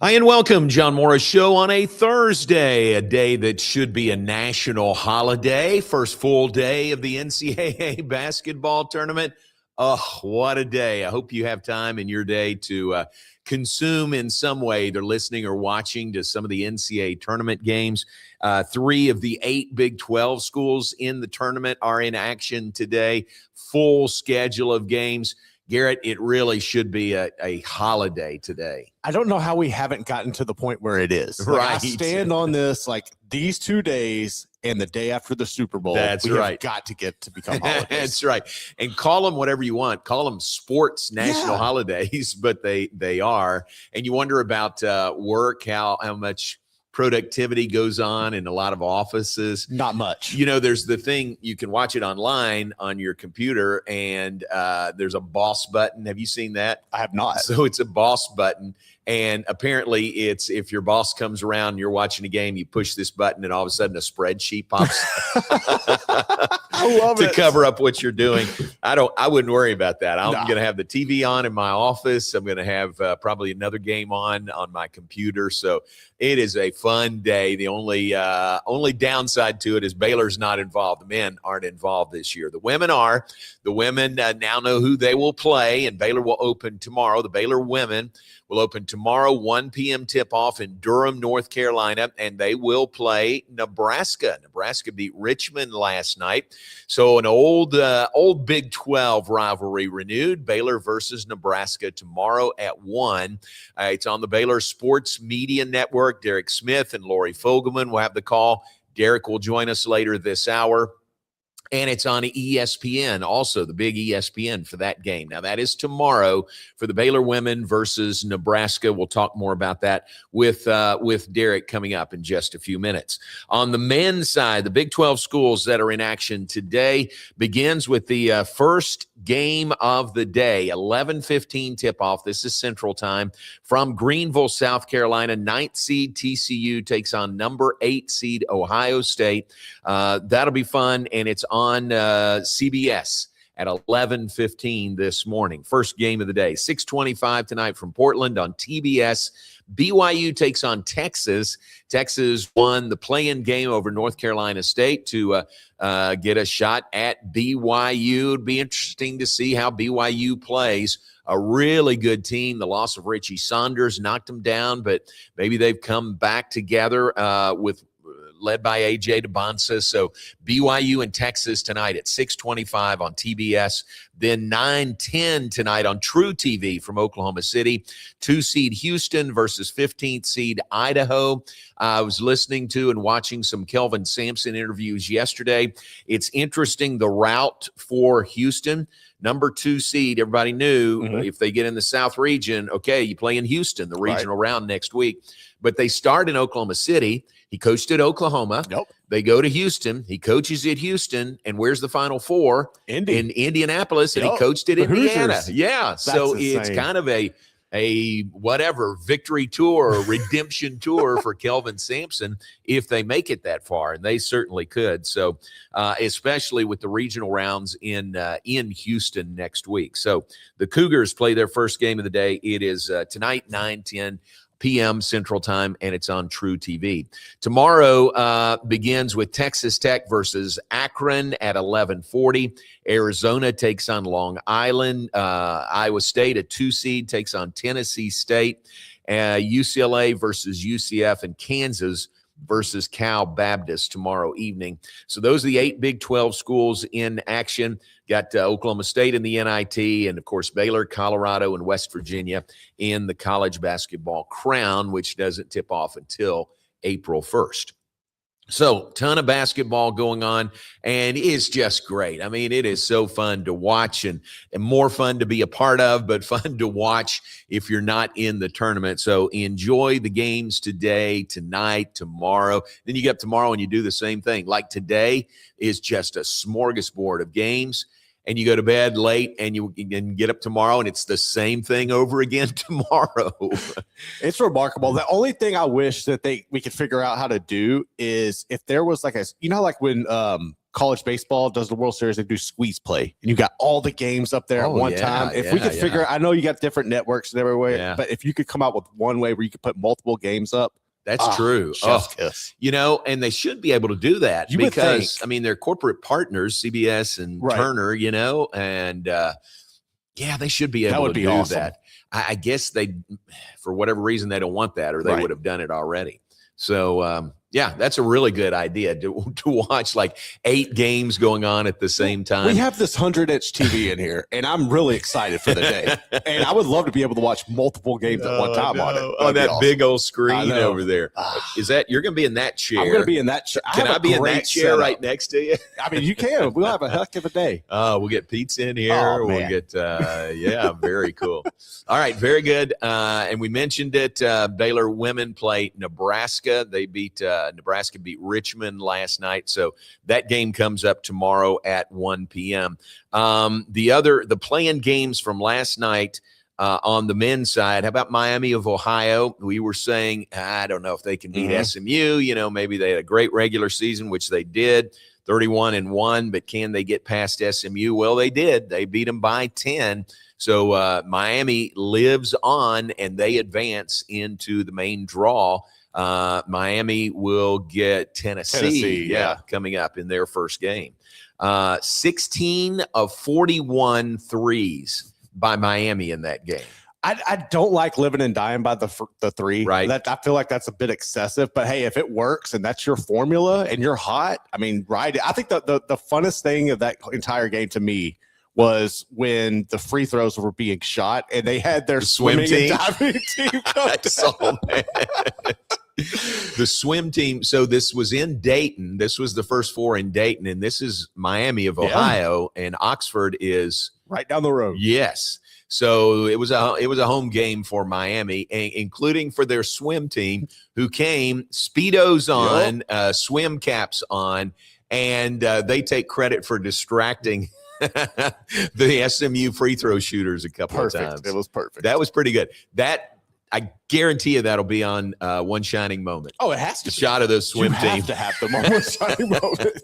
Hi, and welcome, John Morris Show on a Thursday, a day that should be a national holiday. First full day of the NCAA basketball tournament. Oh, what a day. I hope you have time in your day to consume in some way, either listening or watching to some of the NCAA tournament games. 3 of the 8 Big 12 schools in the tournament are in action today. Full schedule of games. Garrett, it really should be a holiday today. I don't know how we haven't gotten to the point where it is. Right. I stand on this these 2 days and the day after the Super Bowl. That's we right. Have got to get to become holidays. That's right. And call them whatever you want. Call them sports national holidays, but they are. And you wonder about work, how much productivity goes on in a lot of offices. Not much. You know, there's the thing, you can watch it online on your computer, and there's a boss button. Have you seen that? I have not. So it's a boss button. And apparently it's if your boss comes around and you're watching a game, you push this button and all of a sudden a spreadsheet pops I love to it. cover up what you're doing. I wouldn't worry about that. I'm No. going to have the TV on in my office. I'm going to have probably another game on my computer. So it is a fun day. The only downside to it is Baylor's not involved. The men aren't involved this year. The women are. The women now know who they will play, and Baylor will open tomorrow. The Baylor women will open tomorrow, 1 p.m. tip-off in Durham, North Carolina, and they will play Nebraska. Nebraska beat Richmond last night. So an old Big 12 rivalry renewed, Baylor versus Nebraska tomorrow at 1. It's on the Baylor Sports Media Network. Derek Smith and Lori Fogelman will have the call. Derek will join us later this hour. And it's on ESPN, also the big ESPN for that game. Now, that is tomorrow for the Baylor women versus Nebraska. We'll talk more about that with Derek coming up in just a few minutes. On the men's side, the Big 12 schools that are in action today begins with the first game of the day, 11:15 tip-off. This is Central Time from Greenville, South Carolina. 9th seed TCU takes on number 8 seed Ohio State. That'll be fun, and it's on CBS at 11:15 this morning. First game of the day, 6:25 tonight from Portland on TBS. BYU takes on Texas. Texas won the play-in game over North Carolina State to get a shot at BYU. It'd be interesting to see how BYU plays. A really good team. The loss of Richie Saunders knocked them down, but maybe they've come back together led by A.J. DeBonsa. So BYU and Texas tonight at 6:25 on TBS. Then 9:10 tonight on True TV from Oklahoma City. 2 seed Houston versus 15th seed Idaho. I was listening to and watching some Kelvin Sampson interviews yesterday. It's interesting, the route for Houston. Number 2 seed, everybody knew if they get in the South region, okay, you play in Houston, the regional round next week. But they start in Oklahoma City. He coached at Oklahoma. Nope. They go to Houston. He coaches at Houston. And where's the Final Four? Indy. In Indianapolis. And he coached at Indiana. Hoosiers. Yeah. So it's kind of a whatever victory tour or redemption tour for Kelvin Sampson if they make it that far, and they certainly could. So especially with the regional rounds in Houston next week. So the Cougars play their first game of the day. It is tonight, 9:10 p.m. Central Time, and it's on True TV. Tomorrow begins with Texas Tech versus Akron at 11:40. Arizona takes on Long Island. Iowa State, a 2 seed, takes on Tennessee State. UCLA versus UCF, and Kansas versus Cal Baptist tomorrow evening. So those are the 8 Big 12 schools in action. Got Oklahoma State in the NIT, and, of course, Baylor, Colorado, and West Virginia in the college basketball crown, which doesn't tip off until April 1st. So, ton of basketball going on, and it's just great. I mean, it is so fun to watch and more fun to be a part of, but fun to watch if you're not in the tournament. So enjoy the games today, tonight, tomorrow. Then you get up tomorrow and you do the same thing. Like today is just a smorgasbord of games. And you go to bed late and you get up tomorrow and it's the same thing over again tomorrow. It's remarkable. The only thing I wish that we could figure out how to do is if there was like when college baseball does the World Series, they do squeeze play, and you got all the games up there at one time. If we could figure, I know you got different networks and everywhere, but if you could come out with one way where you could put multiple games up. That's true. Kiss. And they should be able to do that because, I mean, they're corporate partners, CBS and Turner, and they should be able to do that. I guess for whatever reason, they don't want that, or they would have done it already. So, that's a really good idea to watch like 8 games going on at the same time. We have this 100-inch TV in here, and I'm really excited for the day. And I would love to be able to watch multiple games at one time on it. On that big old screen over there. Is that you're going to be in that chair? I'm going to be in that chair. Can I be in that chair right next to you? I mean, you can. We'll have a heck of a day. We'll get pizza in here. We'll get very cool. All right, very good. And we mentioned it. Baylor women play Nebraska. Nebraska beat Richmond last night. So that game comes up tomorrow at 1 p.m. The play-in games from last night on the men's side, how about Miami of Ohio? We were saying, I don't know if they can beat SMU. Maybe they had a great regular season, which they did, 31-1, but can they get past SMU? Well, they did. They beat them by 10. So Miami lives on, and they advance into the main draw. Miami will get Tennessee coming up in their first game. 16 of 41 threes by Miami in that game. I don't like living and dying by the 3. Right. I feel like that's a bit excessive. But, hey, if it works and that's your formula and you're hot, I mean, right. I think the funnest thing of that entire game to me was when the free throws were being shot and they had their swimming and diving team. The swim team. So this was in Dayton. This was the first 4 in Dayton, and this is Miami of Ohio, and Oxford is right down the road. Yes. So it was a home game for Miami, including for their swim team, who came Speedos on, swim caps on, and they take credit for distracting the SMU free throw shooters a couple of times. It was perfect. That was pretty good. I guarantee you that'll be on One Shining Moment. Oh, it has to. The shot of those swim team. You have to have them on One Shining Moment.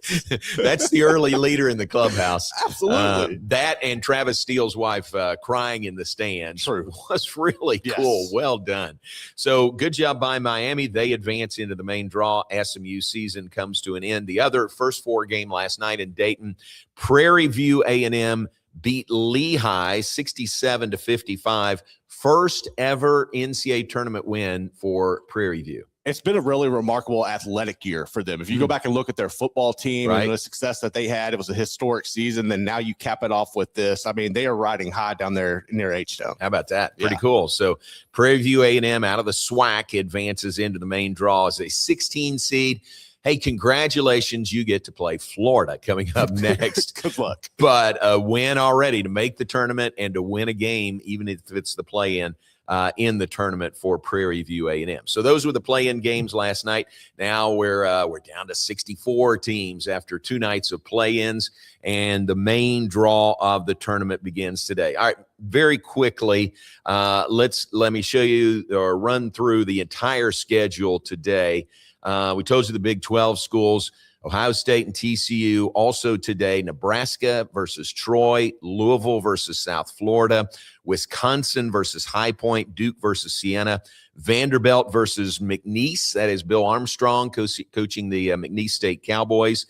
That's the early leader in the clubhouse. Absolutely. That and Travis Steele's wife crying in the stands was really cool. Well done. So good job by Miami. They advance into the main draw. SMU season comes to an end. The other first 4 game last night in Dayton, Prairie View A&M beat Lehigh 67-55. First ever NCAA tournament win for Prairie View. It's been a really remarkable athletic year for them. If you go back and look at their football team and the success that they had, it was a historic season. Then now you cap it off with this. I mean, they are riding high down there near H-Town. How about that? Pretty cool. So Prairie View A&M out of the SWAC advances into the main draw as a 16 seed. Hey, congratulations. You get to play Florida coming up next. Good luck. But a win already to make the tournament and to win a game, even if it's the play-in the tournament for Prairie View A&M. So those were the play-in games last night. Now we're down to 64 teams after 2 nights of play-ins, and the main draw of the tournament begins today. All right, very quickly, let me show you or run through the entire schedule today. We told you the Big 12 schools, Ohio State and TCU. Also today, Nebraska versus Troy, Louisville versus South Florida, Wisconsin versus High Point, Duke versus Siena, Vanderbilt versus McNeese. That is Bill Armstrong coaching the McNeese State Cowboys.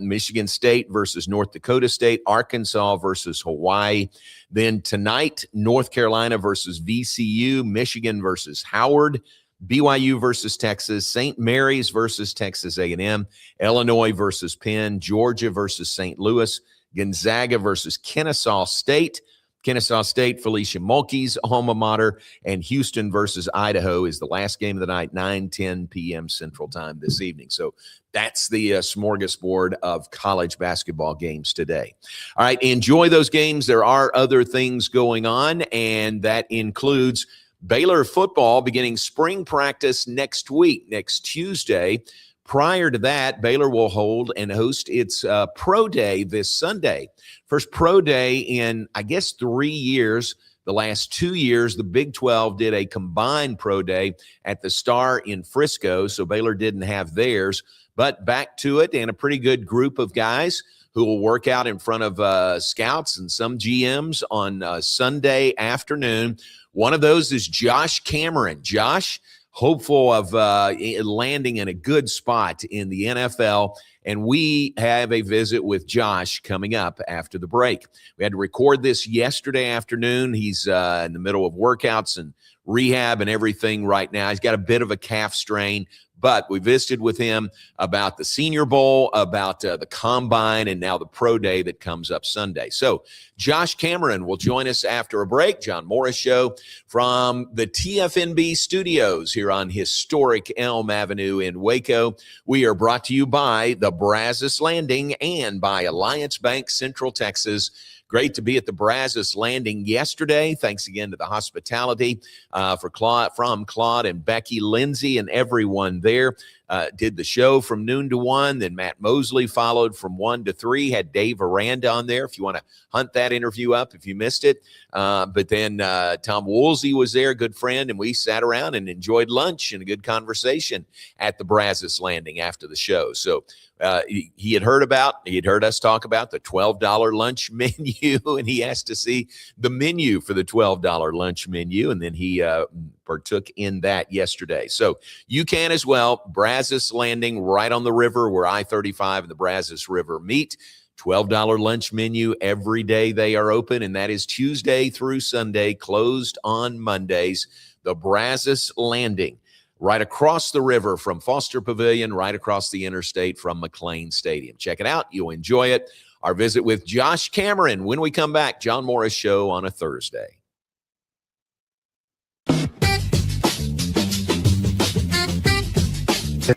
Michigan State versus North Dakota State, Arkansas versus Hawaii. Then tonight, North Carolina versus VCU, Michigan versus Howard, BYU versus Texas, St. Mary's versus Texas A&M, Illinois versus Penn, Georgia versus St. Louis, Gonzaga versus Kennesaw State, Felicia Mulkey's alma mater, and Houston versus Idaho is the last game of the night, 9:10 p.m. Central Time this evening. So that's the smorgasbord of college basketball games today. All right, enjoy those games. There are other things going on, and that includes Baylor football beginning spring practice next week, next Tuesday. Prior to that, Baylor will hold and host its pro day this Sunday. First pro day in, I guess, 3 years. The last 2 years, the Big 12 did a combined pro day at the Star in Frisco, so Baylor didn't have theirs. But back to it, and a pretty good group of guys who will work out in front of scouts and some GMs on Sunday afternoon. One of those is Josh Cameron. Josh, hopeful of landing in a good spot in the NFL. And we have a visit with Josh coming up after the break. We had to record this yesterday afternoon. He's in the middle of workouts and rehab and everything right now. He's got a bit of a calf strain, but we visited with him about the Senior Bowl, about the Combine, and now the Pro Day that comes up Sunday. So Josh Cameron will join us after a break. John Morris Show from the TFNB studios here on historic Elm Avenue in Waco. We are brought to you by the Brazos Landing and by Alliance Bank Central Texas. Great to be at the Brazos Landing yesterday. Thanks again to the hospitality from Claude and Becky Lindsay and everyone there. Did the show from noon to 1. Then Matt Mosley followed from 1 to 3. Had Dave Aranda on there if you want to hunt that interview up if you missed it. But then Tom Woolsey was there, good friend, and we sat around and enjoyed lunch and a good conversation at the Brazos Landing after the show. So he had heard us talk about the $12 lunch menu, and he asked to see the menu for the $12 lunch menu, and then he partook in that yesterday. So you can as well. Brazos Landing, right on the river where I-35 and the Brazos River meet. $12 lunch menu every day they are open, and that is Tuesday through Sunday, closed on Mondays. The Brazos Landing, right across the river from Foster Pavilion, right across the interstate from McLean Stadium. Check it out. You'll enjoy it. Our visit with Josh Cameron when we come back. John Morris Show on a Thursday.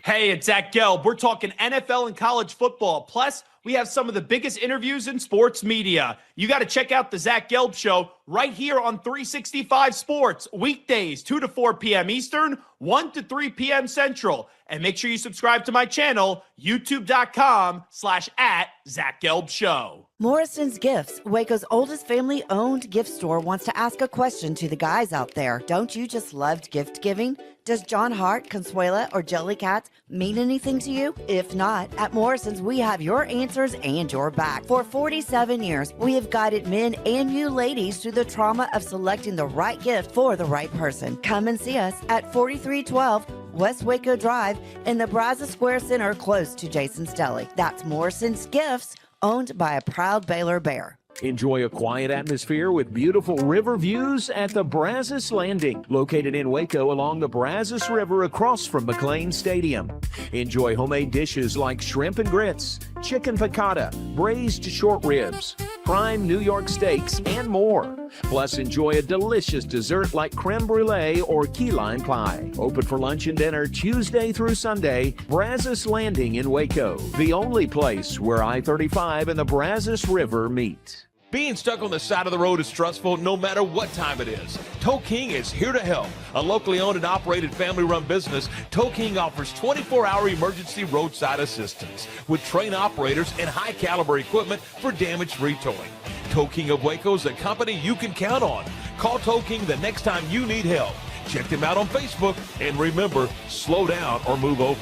Hey, it's Zach Gelb. We're talking NFL and college football. Plus, we have some of the biggest interviews in sports media. You got to check out the Zach Gelb Show right here on 365 Sports, weekdays, 2 to 4 p.m. Eastern, 1 to 3 p.m. Central. And make sure you subscribe to my channel, youtube.com/@ZachGelbShow. Morrison's Gifts, Waco's oldest family-owned gift store, wants to ask a question to the guys out there. Don't you just love gift giving? Does John Hart, Consuela, or Jellycat mean anything to you? If not, at Morrison's, we have your answers and your back. For 47 years, we have guided men and you ladies through the trauma of selecting the right gift for the right person. Come and see us at 4312 West Waco Drive in the Brazos Square Center, close to Jason's Deli. That's Morrison's Gifts, owned by a proud Baylor Bear. Enjoy a quiet atmosphere with beautiful river views at the Brazos Landing, located in Waco along the Brazos River across from McLean Stadium. Enjoy homemade dishes like shrimp and grits, chicken piccata, braised short ribs, prime New York steaks, and more. Plus, enjoy a delicious dessert like creme brulee or key lime pie. Open for lunch and dinner Tuesday through Sunday. Brazos Landing in Waco, the only place where I-35 and the Brazos River meet. Being stuck on the side of the road is stressful no matter what time it is. Tow King is here to help. A locally owned and operated family-run business, Tow King offers 24-hour emergency roadside assistance with trained operators and high-caliber equipment for damage-free towing. Tow King of Waco is a company you can count on. Call Tow King the next time you need help. Check them out on Facebook, and remember, slow down or move over.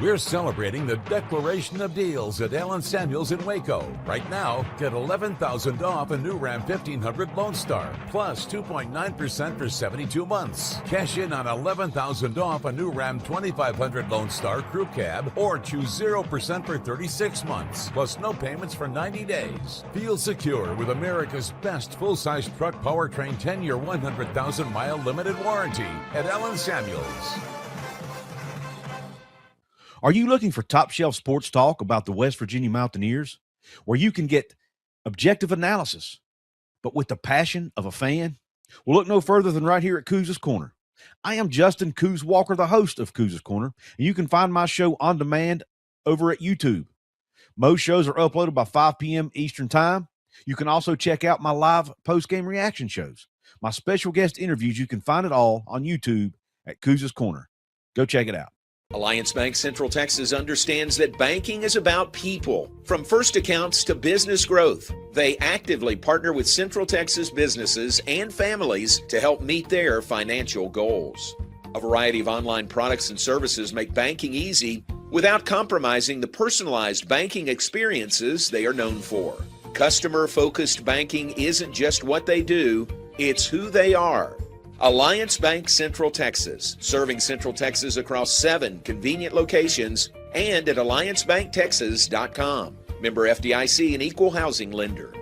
We're celebrating the Declaration of Deals at Allen Samuels in Waco. Right now, get $11,000 off a new Ram 1500 Lone Star, plus 2.9% for 72 months. Cash in on $11,000 off a new Ram 2500 Lone Star Crew Cab, or choose 0% for 36 months, plus no payments for 90 days. Feel secure with America's best full-size truck powertrain 10-year, 100,000-mile limited warranty at Allen Samuels. Are you looking for top-shelf sports talk about the West Virginia Mountaineers, where you can get objective analysis, but with the passion of a fan? Well, look no further than right here at Couz's Corner. I am Justin Couz Walker, the host of Couz's Corner, and you can find my show on demand over at YouTube. Most shows are uploaded by 5 p.m. Eastern Time. You can also check out my live post-game reaction shows. My special guest interviews, you can find it all on YouTube at Couz's Corner. Go check it out. Alliance Bank Central Texas understands that banking is about people, from first accounts to business growth. They actively partner with Central Texas businesses and families to help meet their financial goals. A variety of online products and services make banking easy without compromising the personalized banking experiences they are known for. Customer-focused banking isn't just what they do, it's who they are. Alliance Bank Central Texas, serving Central Texas across 7 convenient locations and at alliancebanktexas.com. Member FDIC and equal housing lender.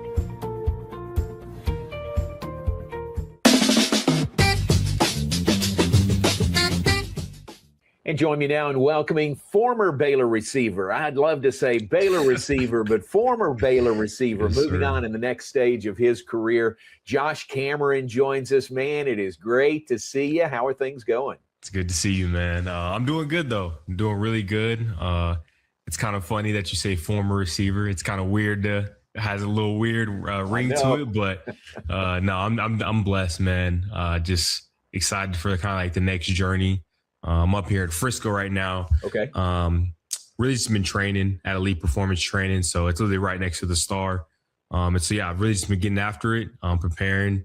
And join me now in welcoming former Baylor receiver. I'd love to say Baylor receiver, but former Baylor receiver, moving on in the next stage of his career. Josh Cameron joins us, man. It is great to see you. How are things going? It's good to see you, man. I'm doing good, though. I'm doing really good. It's kind of funny that you say former receiver. It's kind of weird it has a little weird ring to it, but no, I'm blessed, man. Just excited for the kind of like the next journey. I'm up here at Frisco right now. Okay. Really just been training at Elite Performance Training. So it's literally right next to the Star. And so, yeah, I've really just been getting after it, preparing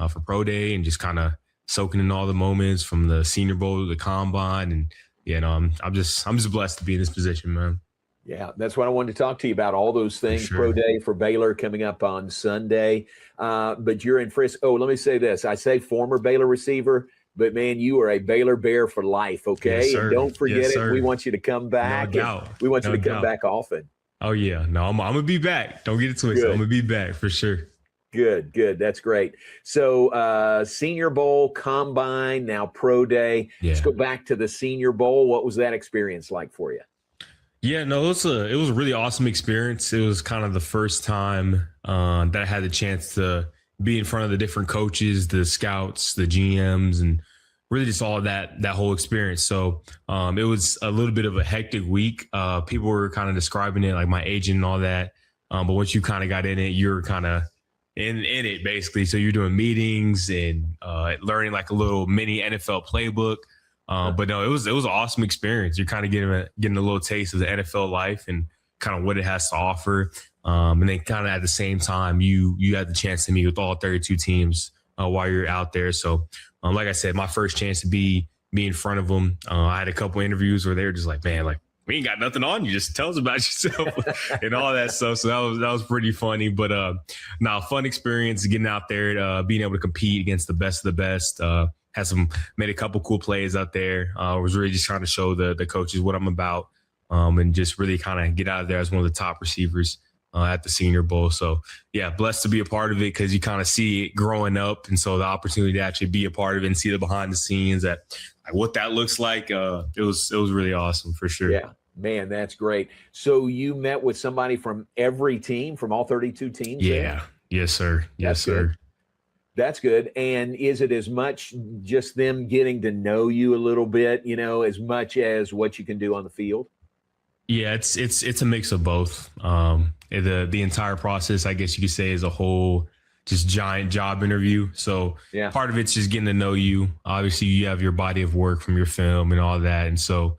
for Pro Day and just kind of soaking in all the moments from the Senior Bowl to the Combine. And, you know, I'm just blessed to be in this position, man. Yeah, that's what I wanted to talk to you about, all those things. Sure. Pro Day for Baylor coming up on Sunday. But you're in Frisco. Oh, let me say this. I say former Baylor receiver. But, man, you are a Baylor Bear for life, okay? Yes, and don't forget it. We want you to come back. No doubt. We want you to come back often. Oh, yeah. No, I'm going to be back. Don't get it twisted. I'm going to be back for sure. Good. That's great. So, Senior Bowl, Combine, now Pro Day. Yeah. Let's go back to the Senior Bowl. What was that experience like for you? Yeah, no, it was a really awesome experience. It was kind of the first time that I had the chance to be in front of the different coaches, the scouts, the GMs, and really just all of that whole experience. So it was a little bit of a hectic week. People were kind of describing it like my agent and all that. But once you kind of got in it, you're kind of in it basically. So you're doing meetings and learning like a little mini NFL playbook. But no, it was an awesome experience. You're kind of getting a little taste of the NFL life and kind of what it has to offer. And then kind of at the same time, you had the chance to meet with all 32 teams while you're out there. So like I said, my first chance to be in front of them. I had a couple interviews where they were just like, man, like we ain't got nothing on you. Just tell us about yourself and all that stuff. So that was pretty funny. But fun experience getting out there, being able to compete against the best of the best. Made a couple cool plays out there. Was really just trying to show the coaches what I'm about. And just really kind of get out of there as one of the top receivers at the Senior Bowl. So, yeah, blessed to be a part of it because you kind of see it growing up. And so the opportunity to actually be a part of it and see the behind the scenes, like what that looks like, it was really awesome for sure. Yeah, man, that's great. So you met with somebody from every team, from all 32 teams? Yeah. There? Yes, sir. Yes, sir. Good. That's good. And is it as much just them getting to know you a little bit, as much as what you can do on the field? Yeah, it's a mix of both. The entire process, I guess you could say, is a whole just giant job interview. So part of it's just getting to know you. Obviously, you have your body of work from your film and all that. And so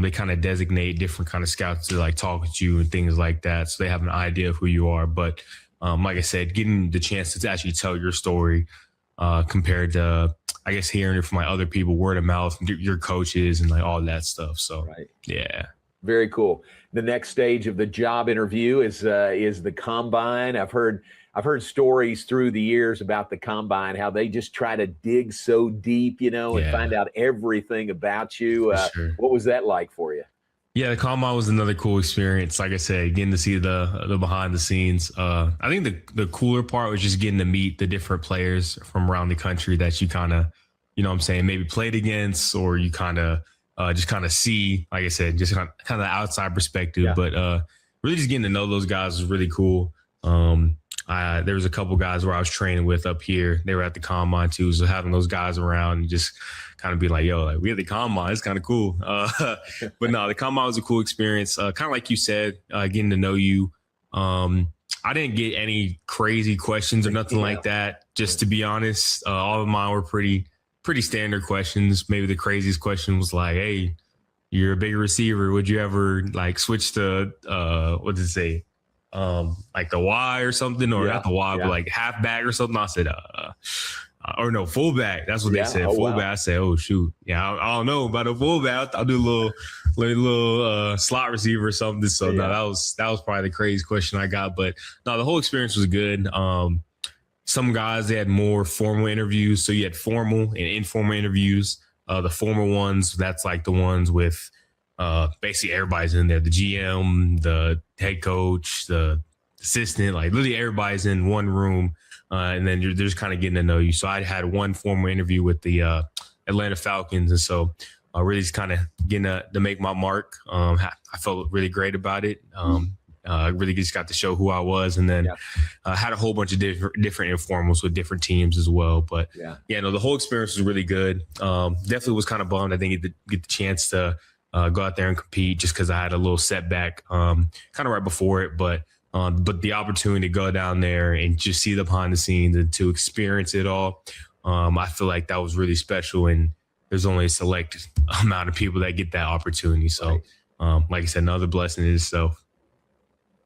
they kind of designate different kind of scouts to like talk with you and things like that. So they have an idea of who you are. But like I said, getting the chance to actually tell your story compared to, I guess, hearing it from like other people, word of mouth, your coaches and like all that stuff. So, yeah. Very cool. The next stage of the job interview is the Combine. I've heard stories through the years about the Combine, how they just try to dig so deep, and find out everything about you. Sure. What was that like for you? Yeah, the Combine was another cool experience. Like I said, getting to see the behind the scenes. I think the cooler part was just getting to meet the different players from around the country that you kind of, maybe played against, or you kind of just kind of see, like I said, just kind of the outside perspective. Yeah. But really just getting to know those guys was really cool. There was a couple guys where I was training with up here. They were at the Combine too. So having those guys around and just kind of be like, yo, like we at the Combine, it's kind of cool. But no, the Combine was a cool experience. Kind of like you said, getting to know you. I didn't get any crazy questions or nothing like that. Just to be honest, all of mine were pretty standard questions. Maybe the craziest question was like, hey, you're a bigger receiver. Would you ever like switch to what did it say? Like the Y or something, or not the Y, but like halfback or something. I said, or no, fullback. That's what they said. Fullback. Wow. I said, oh shoot, yeah, I don't know about a fullback. I'll do a little slot receiver or something. So no, that was probably the craziest question I got. But no, the whole experience was good. Some guys, they had more formal interviews. So you had formal and informal interviews. The formal ones, that's like the ones with basically everybody's in there. The GM, the head coach, the assistant, like literally everybody's in one room. And then they're just kind of getting to know you. So I had one formal interview with the Atlanta Falcons. And so really just kind of getting to make my mark. I felt really great about it. I really just got to show who I was. And then had a whole bunch of different informals with different teams as well. But the whole experience was really good. Definitely was kind of bummed I didn't get the chance to go out there and compete just because I had a little setback kind of right before it. But the opportunity to go down there and just see the behind the scenes and to experience it all, I feel like that was really special. And there's only a select amount of people that get that opportunity. So, like I said, another blessing in itself.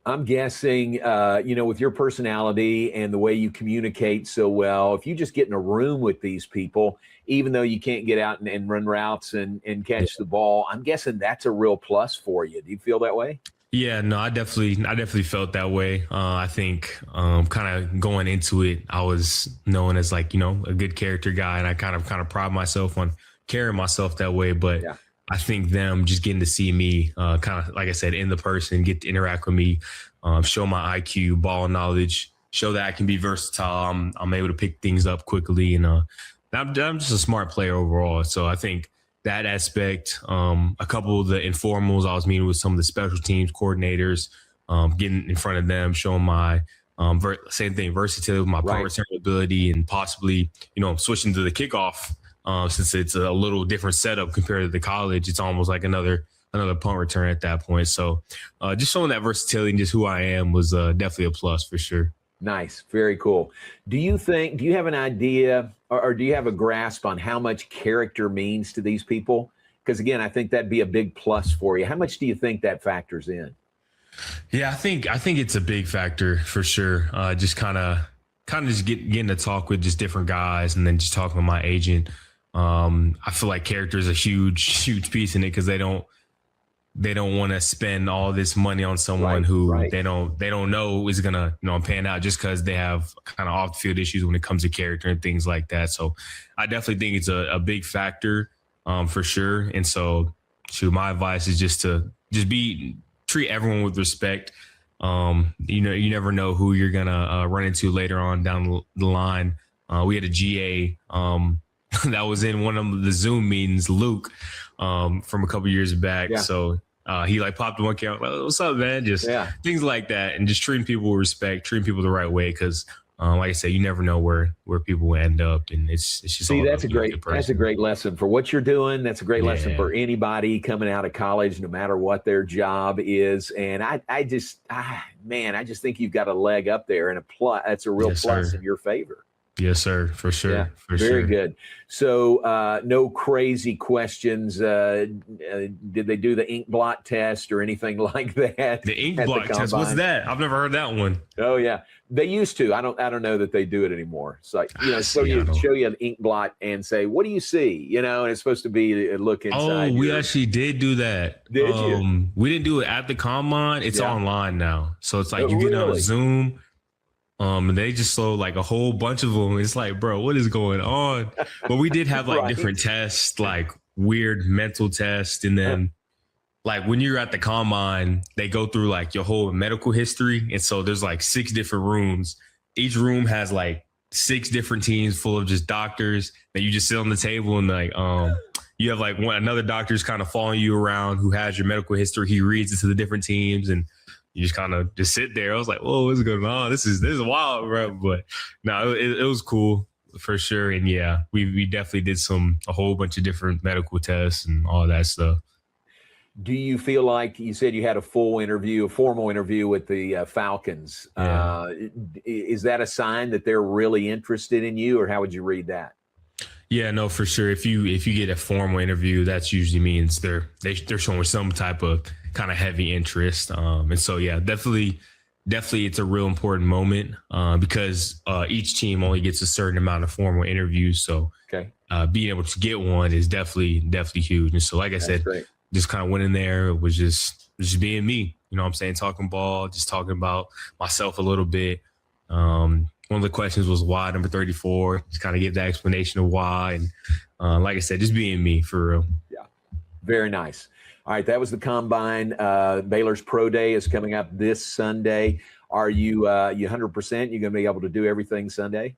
I'm guessing, with your personality and the way you communicate so well, if you just get in a room with these people, even though you can't get out and run routes and catch the ball, I'm guessing that's a real plus for you. Do you feel that way? Yeah, no, I definitely felt that way. I think kind of going into it, I was known as like, a good character guy, and I kind of pride myself on carrying myself that way. But I think them just getting to see me kind of, like I said, in the person, get to interact with me, show my IQ, ball knowledge, show that I can be versatile. I'm able to pick things up quickly, and I'm just a smart player overall. So I think that aspect, a couple of the informals, I was meeting with some of the special teams coordinators, getting in front of them, showing my same thing, versatility, my punt return ability, and possibly, switching to the kickoff since it's a little different setup compared to the college. It's almost like another punt return at that point. So just showing that versatility and just who I am was definitely a plus for sure. Nice. Very cool. Do you have an idea or do you have a grasp on how much character means to these people? Because again, I think that'd be a big plus for you. How much do you think that factors in? Yeah, I think it's a big factor for sure. Just kind of just getting to talk with just different guys, and then just talking with my agent. I feel like character is a huge piece in it, because they don't want to spend all this money on someone who they don't know is gonna pan out just because they have kind of off the field issues when it comes to character and things like that. So I definitely think it's a big factor for sure. And so my advice is just to treat everyone with respect. You never know who you're gonna run into later on down the line. We had a GA that was in one of the Zoom meetings, Luke, from a couple years back. So he popped one camera, like, what's up, man? Just things like that, and just treating people with respect, treating people the right way, because like I said, you never know where people will end up, and it's just that's a great lesson for what you're doing. That's a great lesson for anybody coming out of college, no matter what their job is. And I just think you've got a leg up there, and that's a real plus in your favor. Yes, sir. For sure. Yeah, for very sure. good. So no crazy questions. Did they do the ink blot test or anything like that? The ink blot test. What's that? I've never heard that one. Oh yeah. They used to. I don't know that they do it anymore. It's like, show you an ink blot and say, what do you see? And it's supposed to be a look inside. Oh, we actually did do that. Did you? We didn't do it at the combine. It's online now. So it's like you get on Zoom. And they just show like a whole bunch of them. It's like, bro, what is going on? But we did have like different tests, like weird mental tests. And then like when you're at the combine, they go through like your whole medical history. And so there's like 6 different rooms. Each room has like 6 different teams full of just doctors that you just sit on the table, and like you have like another doctor's kind of following you around who has your medical history. He reads it to the different teams, and you just kind of just sit there. I was like, whoa, what's going on? This is wild, bro. But no, it was cool for sure. And yeah, we definitely did a whole bunch of different medical tests and all that stuff. Do you feel like you said you had a formal interview with the Falcons? Yeah. Is that a sign that they're really interested in you, or how would you read that? Yeah, no, for sure. If you get a formal interview, that usually means they're showing some type of kind of heavy interest. And so yeah, definitely it's a real important moment because each team only gets a certain amount of formal interviews. So being able to get one is definitely huge. And so like I said, just kind of went in there. It was just being me. You know what I'm saying? Talking ball, just talking about myself a little bit. One of the questions was why number 34. Just kind of give that explanation of why. And like I said, just being me for real. Yeah. Very nice. All right. That was the combine. Baylor's Pro Day is coming up this Sunday. Are you 100%? You're going to be able to do everything Sunday?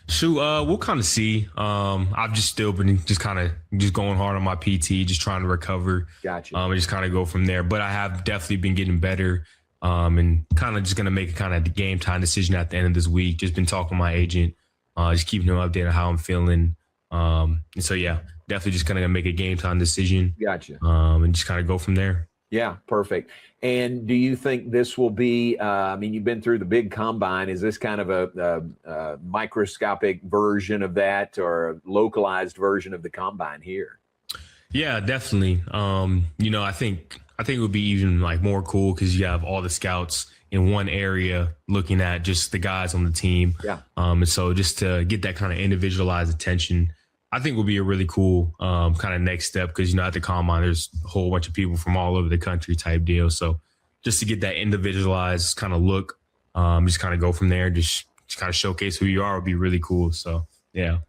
Shoot, we'll kind of see. I've just still been just going hard on my PT, just trying to recover. Gotcha. And just kind of go from there. But I have definitely been getting better. And kind of just going to make a kind of game time decision at the end of this week. Just been talking to my agent, just keeping him updated on how I'm feeling. And so, yeah, definitely just going to make a game time decision. Gotcha. And just kind of go from there. Yeah, perfect. And do you think this will be, you've been through the big combine. Is this kind of a microscopic version of that or a localized version of the combine here? Yeah, definitely. I think it would be even like more cool because you have all the scouts in one area looking at just the guys on the team. Yeah. And so just to get that kind of individualized attention, I think would be a really cool kind of next step because, at the combine, there's a whole bunch of people from all over the country type deal. So just to get that individualized kind of look, just kind of go from there, just kind of showcase who you are would be really cool. So, yeah.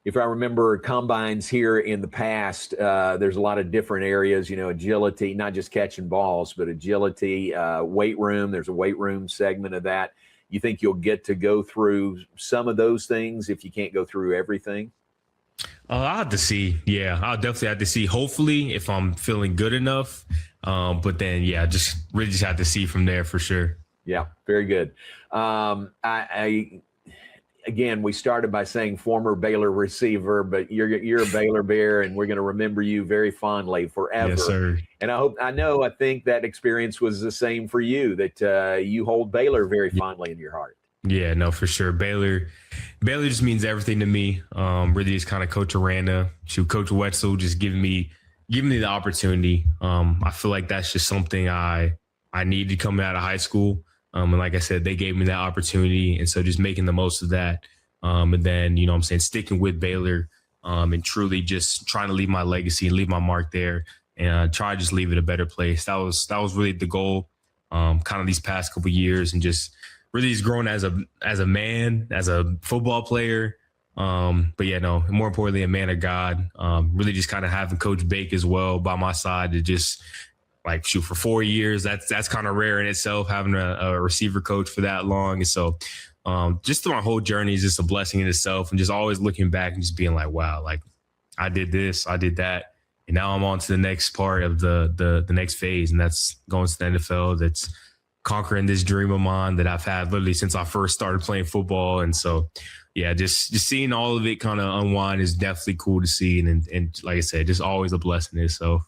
If I remember combines here in the past, there's a lot of different areas, agility, not just catching balls, but agility, weight room. There's a weight room segment of that. You think you'll get to go through some of those things if you can't go through everything? I'll have to see. Yeah, I'll definitely have to see. Hopefully, if I'm feeling good enough. But then, yeah, just have to see from there for sure. Yeah, very good. Again, we started by saying former Baylor receiver, but you're a Baylor Bear, and we're going to remember you very fondly forever. Yes, sir. And I think that experience was the same for you, that you hold Baylor very fondly in your heart. Yeah, no, for sure. Baylor just means everything to me. Really just kind of Coach Aranda, Coach Wetzel just giving me the opportunity. I feel like that's just something I needed coming out of high school. And like I said, they gave me that opportunity. And so just making the most of that. And then, sticking with Baylor and truly just trying to leave my legacy and leave my mark there and try to just leave it a better place. That was really the goal kind of these past couple of years, and just really just growing as a man, as a football player. But yeah, no, more importantly, a man of God. Really just kind of having Coach Bake as well by my side to just shoot for 4 years. That's kind of rare in itself, having a receiver coach for that long. And so just through my whole journey is just a blessing in itself, and just always looking back and just being like, wow, I did this, I did that. And now I'm on to the next part of the next phase. And that's going to the NFL. That's conquering this dream of mine that I've had literally since I first started playing football. And so, yeah, just seeing all of it kind of unwind is definitely cool to see. And like I said, just always a blessing in itself.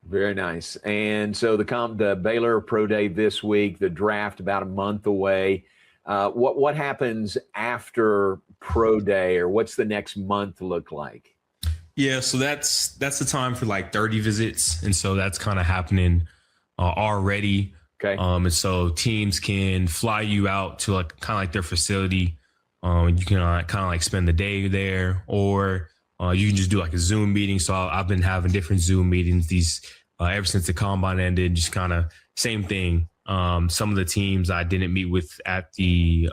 Very nice. And so the Baylor Pro Day this week, the draft about a month away. What happens after Pro Day, or what's the next month look like? Yeah, so that's the time for 30 visits. And so that's kind of happening already. Okay. And so teams can fly you out to kind of their facility. You can kind of spend the day there, or you can just do a Zoom meeting. So I've been having different Zoom meetings ever since the combine ended, just kind of same thing. Some of the teams I didn't meet with at the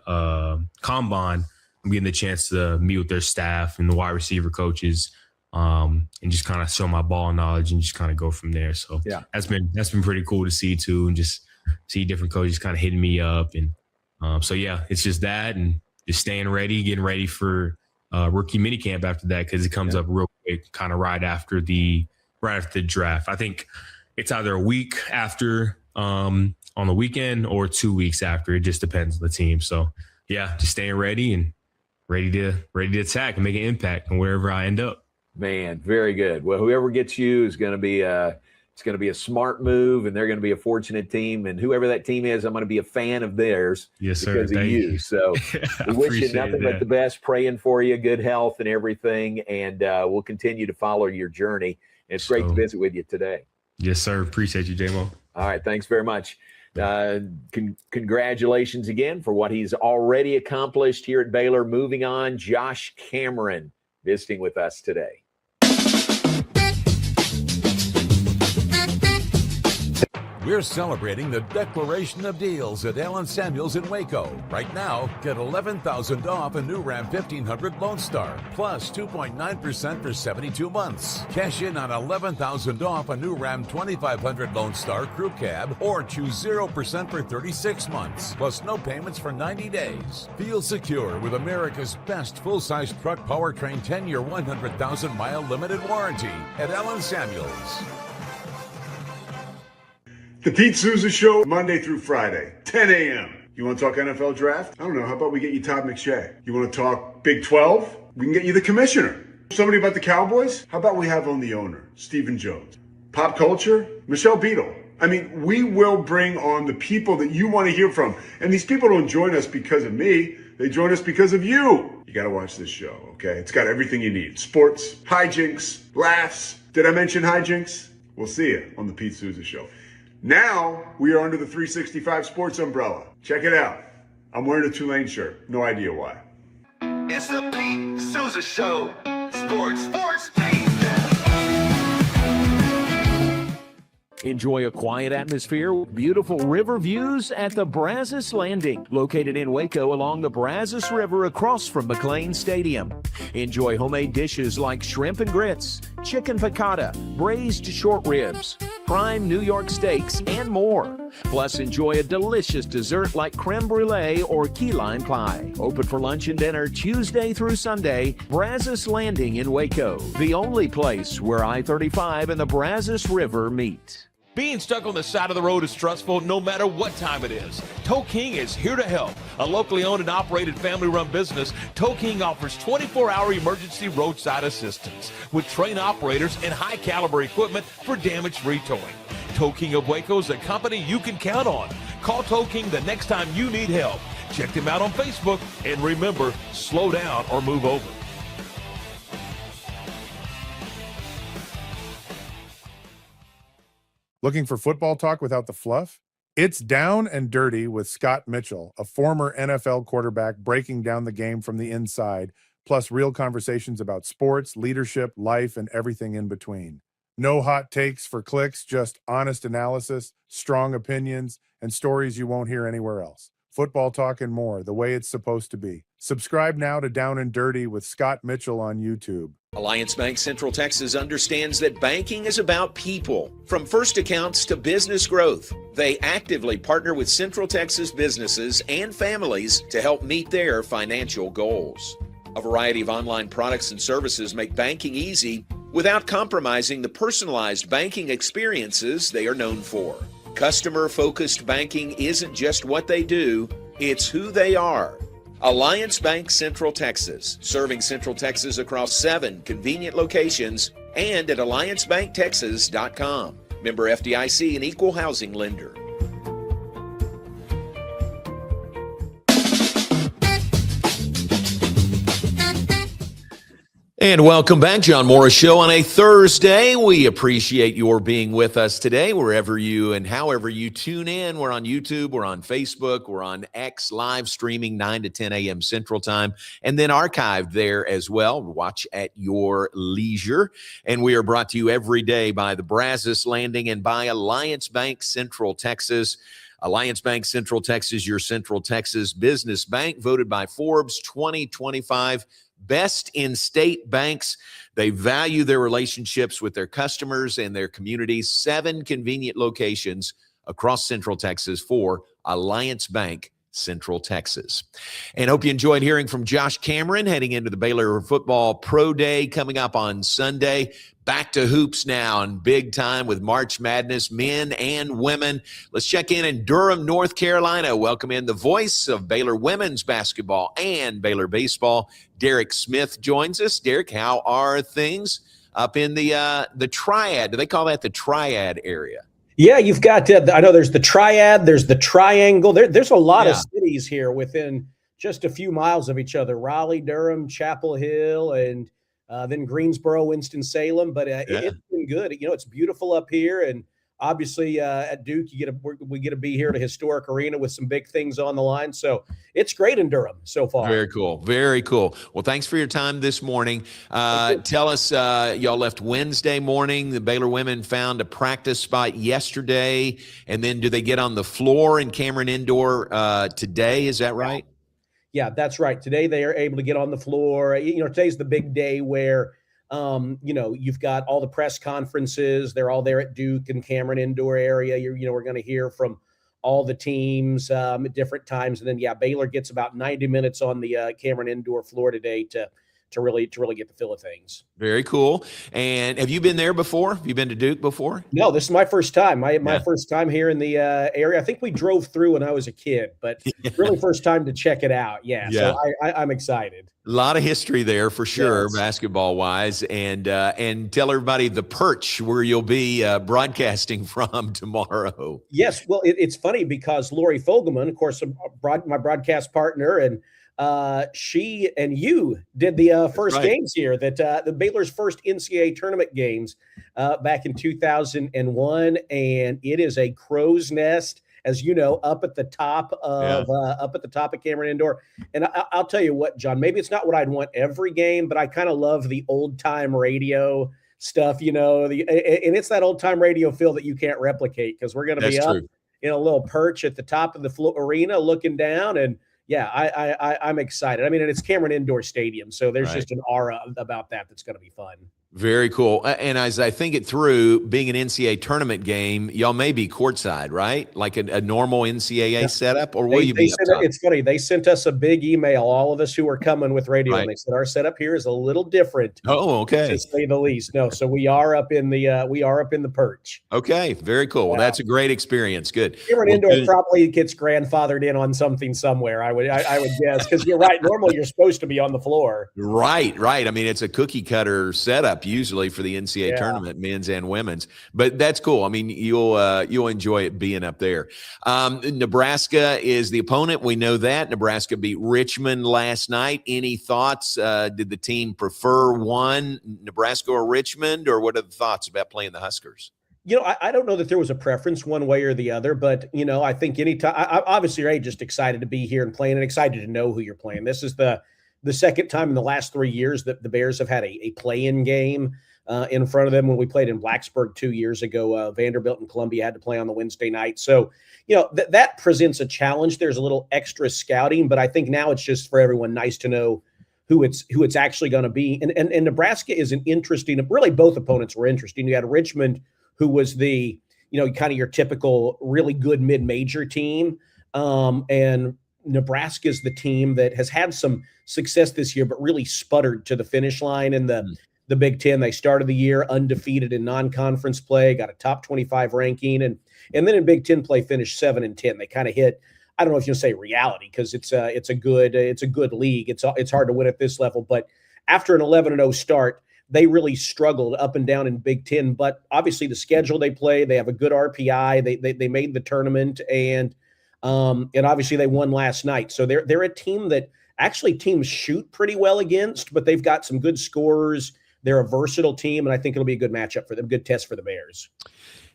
combine, I'm getting the chance to meet with their staff and the wide receiver coaches, and just kind of show my ball knowledge and just kind of go from there. So yeah, that's been pretty cool to see too, and just see different coaches kind of hitting me up. And so yeah, it's just that, and just staying ready, getting ready for rookie minicamp after that, because it comes up real quick, kind of right after the draft. I think it's either a week after on the weekend or 2 weeks after. It just depends on the team. So yeah, just staying ready and ready to attack and make an impact on wherever I end up. Man, very good. Well, whoever gets you is going to be It's going to be a smart move, and they're going to be a fortunate team. And whoever that team is, I'm going to be a fan of theirs Yes, sir. because of Thank you. you. So I we wish you appreciate nothing but that. the best, praying for you, good health and everything. And we'll continue to follow your journey. And it's great to So- visit with you today. Yes, sir. Appreciate you, J-Mo. All right. Thanks very much. Congratulations again for what he's already accomplished here at Baylor. Moving on, Josh Cameron visiting with us today. We're celebrating the declaration of deals at Allen Samuels in Waco. Right now, get $11,000 off a new Ram 1500 Lone Star, plus 2.9% for 72 months. Cash in on $11,000 off a new Ram 2500 Lone Star Crew Cab, or choose 0% for 36 months, plus no payments for 90 days. Feel secure with America's best full-size truck powertrain 10-year, 100,000-mile limited warranty at Allen Samuels. The Pete Souza Show, Monday through Friday, 10 a.m. You want to talk NFL draft? I don't know. How about we get you Todd McShay? You want to talk Big 12? We can get you the commissioner. Somebody about the Cowboys? How about we have on the owner, Stephen Jones? Pop culture? Michelle Beadle. I mean, we will bring on the people that you want to hear from. And these people don't join us because of me. They join us because of you. You got to watch this show, okay? It's got everything you need. Sports, hijinks, laughs. Did I mention hijinks? We'll see you on the Pete Souza Show. Now, we are under the 365 Sports umbrella. Check it out. I'm wearing a Tulane shirt. No idea why. It's the Pete Souza Show. Sports. Enjoy a quiet atmosphere with beautiful river views at the Brazos Landing, located in Waco along the Brazos River across from McLean Stadium. Enjoy homemade dishes like shrimp and grits, chicken piccata, braised short ribs, prime New York steaks, and more. Plus, enjoy a delicious dessert like creme brulee or key lime pie. Open for lunch and dinner Tuesday through Sunday. Brazos Landing in Waco, the only place where I-35 and the Brazos River meet. Being stuck on the side of the road is stressful no matter what time it is. Tow King is here to help. A locally owned and operated family-run business, Tow King offers 24-hour emergency roadside assistance with trained operators and high-caliber equipment for damage-free towing. Tow King of Waco is a company you can count on. Call Tow King the next time you need help. Check them out on Facebook, and remember, slow down or move over. Looking for football talk without the fluff? It's Down and Dirty with Scott Mitchell, a former NFL quarterback breaking down the game from the inside, plus real conversations about sports, leadership, life, and everything in between. No hot takes for clicks, just honest analysis, strong opinions, and stories you won't hear anywhere else. Football talk and more, the way it's supposed to be. Subscribe now to Down and Dirty with Scott Mitchell on YouTube. Alliance Bank Central Texas understands that banking is about people. From first accounts to business growth, they actively partner with Central Texas businesses and families to help meet their financial goals. A variety of online products and services make banking easy without compromising the personalized banking experiences they are known for. Customer-focused banking isn't just what they do, it's who they are. Alliance Bank Central Texas, serving Central Texas across 7 convenient locations and at alliancebanktexas.com. Member FDIC and equal housing lender. And welcome back, John Morris Show on a Thursday. We appreciate your being with us today, wherever you and however you tune in. We're on YouTube, we're on Facebook, we're on X live streaming 9 to 10 a.m. Central Time, and then archived there as well. Watch at your leisure. And we are brought to you every day by the Brazos Landing and by Alliance Bank Central Texas. Alliance Bank Central Texas, your Central Texas business bank, voted by Forbes 2025 Best in State Banks. They value their relationships with their customers and their communities. 7 convenient locations across Central Texas for Alliance Bank Central Texas. And hope you enjoyed hearing from Josh Cameron heading into the Baylor Football Pro Day coming up on Sunday. Back to hoops now and big time with March Madness, men and women. Let's check in Durham, North Carolina. Welcome in the voice of Baylor women's basketball and Baylor baseball. Derek Smith joins us. Derek, how are things up in the Triad. Do they call that the Triad area? Yeah, you've got, I know there's the Triad, there's the Triangle. There's a lot of cities here within just a few miles of each other. Raleigh, Durham, Chapel Hill, and then Greensboro, Winston-Salem. But it's been good. It's beautiful up here. And obviously at Duke, we get to be here at a historic arena with some big things on the line. So it's great in Durham so far. Very cool. Very cool. Well, thanks for your time this morning. Tell us, y'all left Wednesday morning. The Baylor women found a practice spot yesterday. And then do they get on the floor in Cameron Indoor today? Is that right? Yeah, that's right. Today they are able to get on the floor. Today's the big day where you've got all the press conferences. They're all there at Duke and Cameron Indoor area. We're going to hear from all the teams at different times. And then, Baylor gets about 90 minutes on the Cameron Indoor floor today to really get the feel of things. Very cool. And have you been there before? Have you been to Duke before? No, this is my first time. My first time here in the area. I think we drove through when I was a kid, but really first time to check it out. Yeah. So I'm excited. A lot of history there for sure, basketball wise, and tell everybody the perch where you'll be broadcasting from tomorrow. Yes, well, it's funny because Lori Fogelman, of course, my broadcast partner, and she and you did the first games here. That the Baylor's first NCAA tournament games back in 2001, and it is a crow's nest, as you know, up at the top of Cameron Indoor. And I'll tell you what, John, maybe it's not what I'd want every game, but I kind of love the old time radio stuff, and it's that old time radio feel that you can't replicate, because we're going to be up in a little perch at the top of the arena looking down. And I'm excited. I mean, and it's Cameron Indoor Stadium, so there's just an aura about that's going to be fun. Very cool. And as I think it through, being an NCAA tournament game, y'all may be courtside, right? Like a normal NCAA setup, or will you be up top? It's funny. They sent us a big email, all of us who were coming with radio, and they said our setup here is a little different. Oh, okay. To say the least. No, so we are up in the perch. Okay, very cool. Well, that's a great experience. Good. Cameron Indoor probably gets grandfathered in on something somewhere. I would guess, because you're right. Normally, you're supposed to be on the floor. Right. I mean, it's a cookie cutter setup usually for the NCAA tournament, men's and women's, but that's cool. I mean, you'll enjoy it being up there. Nebraska is the opponent. We know that Nebraska beat Richmond last night. Any thoughts? Did the team prefer one, Nebraska or Richmond, or what are the thoughts about playing the Huskers? I don't know that there was a preference one way or the other, but, I think anytime, obviously you're just excited to be here and playing, and excited to know who you're playing. This is the second time in the last 3 years that the Bears have had a play-in game in front of them. When we played in Blacksburg 2 years ago, Vanderbilt and Columbia had to play on the Wednesday night. So, that presents a challenge. There's a little extra scouting, but I think now it's just for everyone nice to know who it's actually going to be. And Nebraska is an interesting, really both opponents were interesting. You had Richmond, who was the, kind of your typical really good mid-major team. And Nebraska is the team that has had some success this year, but really sputtered to the finish line in the Big Ten. They started the year undefeated in non-conference play, got a top 25 ranking, and then in Big Ten play finished 7-10. They kind of hit, I don't know if you'll say reality, because it's a good league. It's hard to win at this level, but after an 11-0 start, they really struggled up and down in Big Ten. But obviously the schedule they play, they have a good RPI. They made the tournament, and obviously they won last night. So they're a team that actually teams shoot pretty well against, but they've got some good scorers. They're a versatile team, and I think it'll be a good matchup for them, good test for the Bears.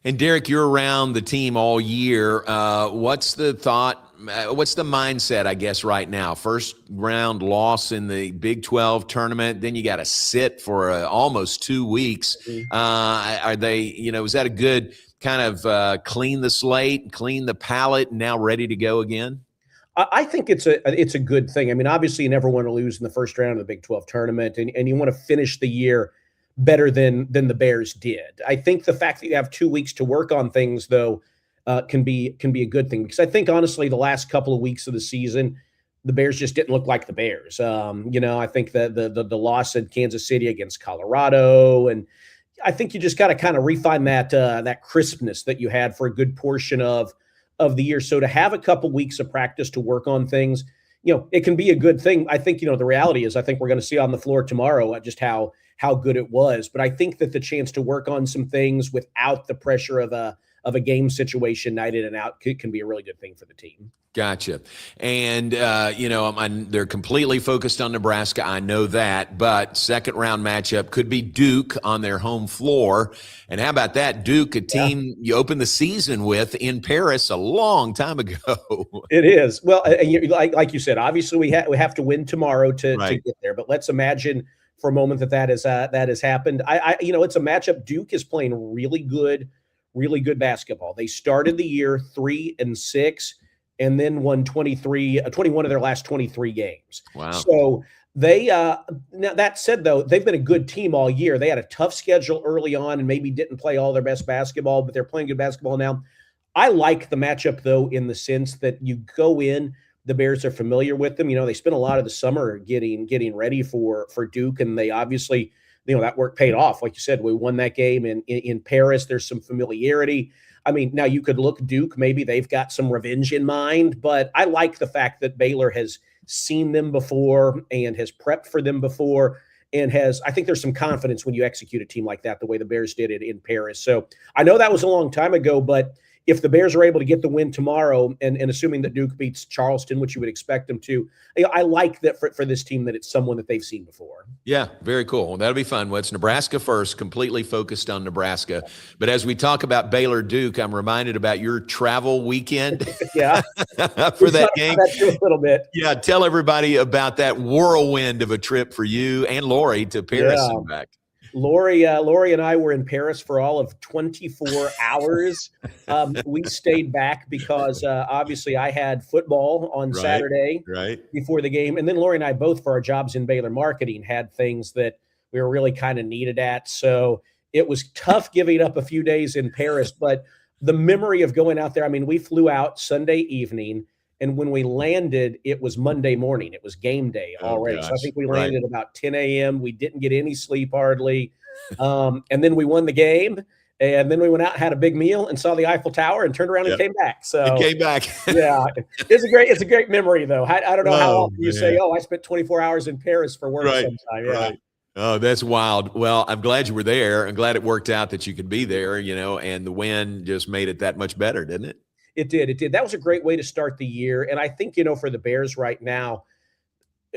And Derek, you're around the team all year. What's the thought? What's the mindset, I guess, right now? First round loss in the Big 12 tournament, then you got to sit for almost 2 weeks. Are they, is that a good kind of clean the slate, clean the palate, and now ready to go again? I think it's a good thing. I mean, obviously you never want to lose in the first round of the Big 12 tournament, and you want to finish the year better than the Bears did. I think the fact that you have 2 weeks to work on things, though, can be a good thing, because I think honestly the last couple of weeks of the season, the Bears just didn't look like the Bears. I think that the loss in Kansas City against Colorado, and I think you just got to kind of refine that crispness that you had for a good portion of the year. So to have a couple weeks of practice to work on things, it can be a good thing. I think, the reality is I think we're going to see on the floor tomorrow just how good it was. But I think that the chance to work on some things without the pressure of a game situation night in and out can be a really good thing for the team. Gotcha. And, they're completely focused on Nebraska. I know that. But second round matchup could be Duke on their home floor. And how about that? Duke, a team you opened the season with in Paris a long time ago. It is. Well, like you said, obviously we have to win tomorrow to get there. But let's imagine for a moment that has happened. It's a matchup. Duke is playing really good basketball. They started the year 3-6. And then won 21 of their last 23 games. Wow. So they, now that said, though, they've been a good team all year. They had a tough schedule early on and maybe didn't play all their best basketball, but they're playing good basketball now. I like the matchup, though, in the sense that you go in, the Bears are familiar with them. They spent a lot of the summer getting ready for Duke, and they obviously, that work paid off. Like you said, we won that game in Paris. There's some familiarity. I mean, now you could look Duke, maybe they've got some revenge in mind, but I like the fact that Baylor has seen them before and has prepped for them before and I think there's some confidence when you execute a team like that, the way the Bears did it in Paris. So I know that was a long time ago, but if the Bears are able to get the win tomorrow and assuming that Duke beats Charleston, which you would expect them to, I like that for this team that it's someone that they've seen before. Yeah, very cool. Well, that'll be fun. Well, it's Nebraska first, completely focused on Nebraska. But as we talk about Baylor Duke, I'm reminded about your travel weekend. Yeah. For that game. A little bit. Yeah, tell everybody about that whirlwind of a trip for you and Lori to Paris and back. Lori and I were in Paris for all of 24 hours. We stayed back because obviously I had football on Saturday before the game. And then Lori and I both, for our jobs in Baylor marketing, had things that we were really kind of needed at. So it was tough giving up a few days in Paris. But the memory of going out there, I mean, we flew out Sunday evening. And when we landed, it was Monday morning. It was game day already. So I think we landed about 10 a.m. We didn't get any sleep hardly. And then we won the game. And then we went out and had a big meal and saw the Eiffel Tower and turned around and came back. So came back. Yeah, it's a great memory, though. I don't know how often you say, I spent 24 hours in Paris for work sometime. Yeah. Right. Oh, that's wild. Well, I'm glad you were there. I'm glad it worked out that you could be there, and the win just made it that much better, didn't it? It did. That was a great way to start the year. And I think, for the Bears right now,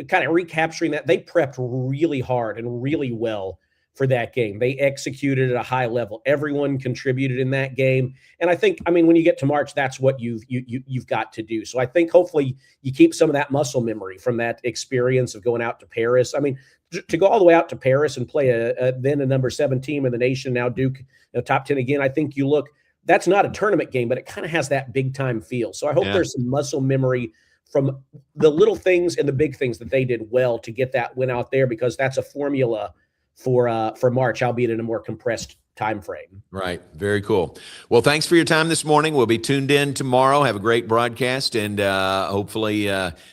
kind of recapturing that, they prepped really hard and really well for that game. They executed at a high level. Everyone contributed in that game. And I think, when you get to March, that's what you've got to do. So I think hopefully you keep some of that muscle memory from that experience of going out to Paris. To go all the way out to Paris and play then a number 7 team in the nation, now Duke, top 10 again, I think you look, that's not a tournament game, but it kind of has that big time feel. So I hope there's some muscle memory from the little things and the big things that they did well to get that win out there, because that's a formula for March, albeit in a more compressed time frame. Right. Very cool. Well, thanks for your time this morning. We'll be tuned in tomorrow. Have a great broadcast, and hopefully